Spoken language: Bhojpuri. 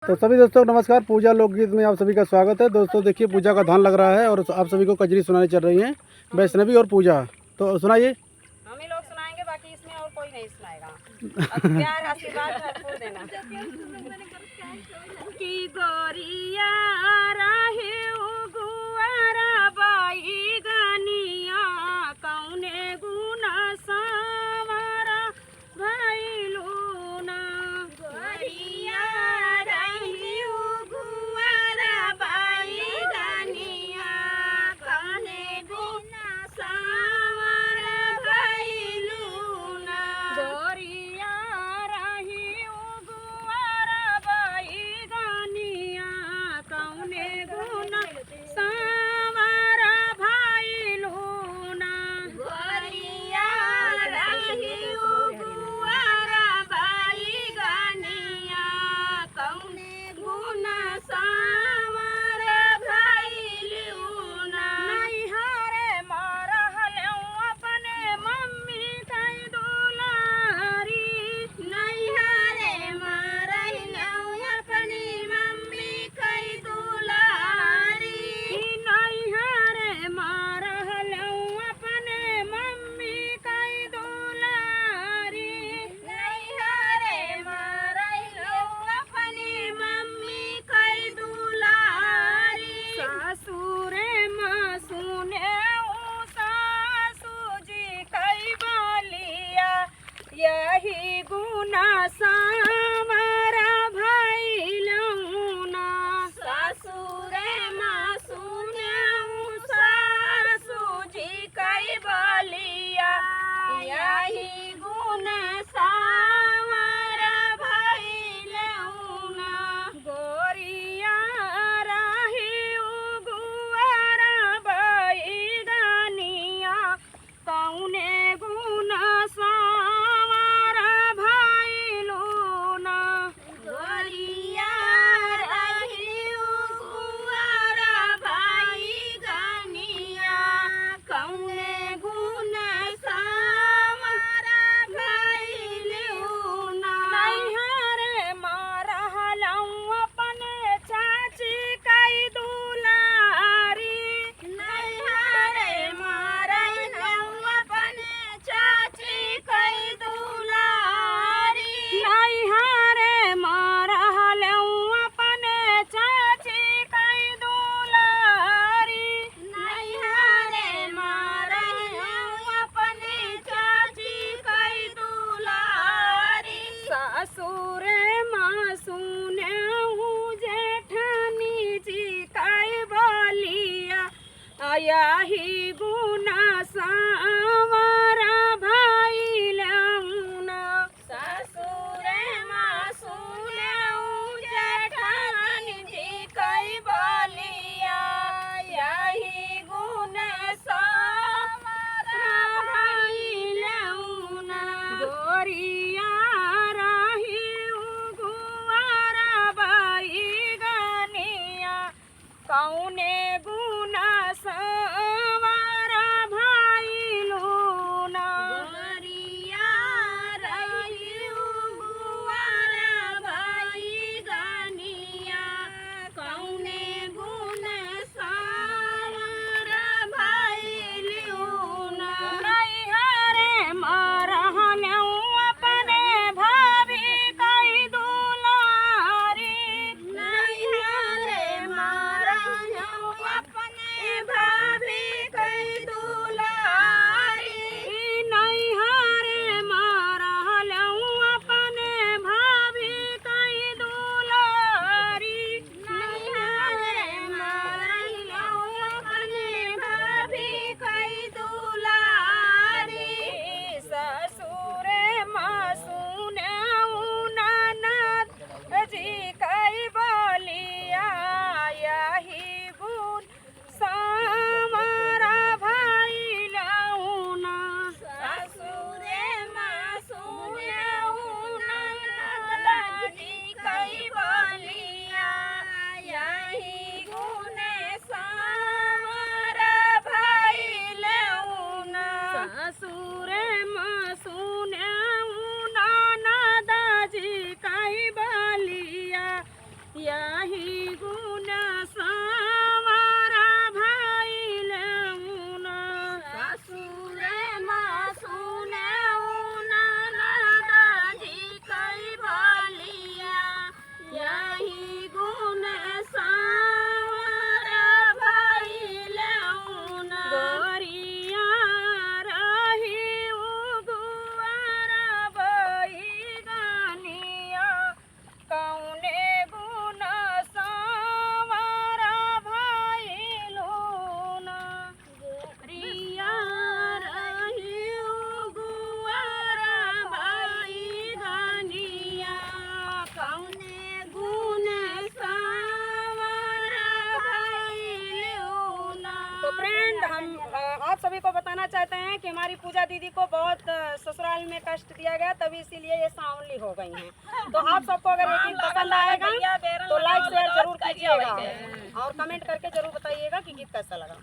तो सभी दोस्तों नमस्कार। पूजा लोकगीत में आप सभी का स्वागत है। दोस्तों देखिए पूजा का धान लग रहा है और आप सभी को कजरी सुनानी चल रही है, वैष्णवी और पूजा। तो सुनाइए। हम ही लोग सुनाएंगे, बाकी इसमें और कोई नहीं सुनाएगा। अब प्यार आशीर्वाद भरपूर देना। की गोरिया राहे गुआरा बाई गनिया कौने गुना सावरा भाई लूना गोरिया राहे गुआरा बाई गनिया कौने गुना सावरा भाई लूना गोरिया राही गुआरा बाई गनिया आप सभी को बताना चाहते हैं कि हमारी पूजा दीदी को बहुत ससुराल में कष्ट दिया गया, तभी इसीलिए ये सांवली हो गई हैं। तो आप सबको अगर ये गीत पसंद आएगा तो लाइक शेयर जरूर कीजिएगा और कमेंट करके जरूर बताइएगा कि गीत कैसा लगा।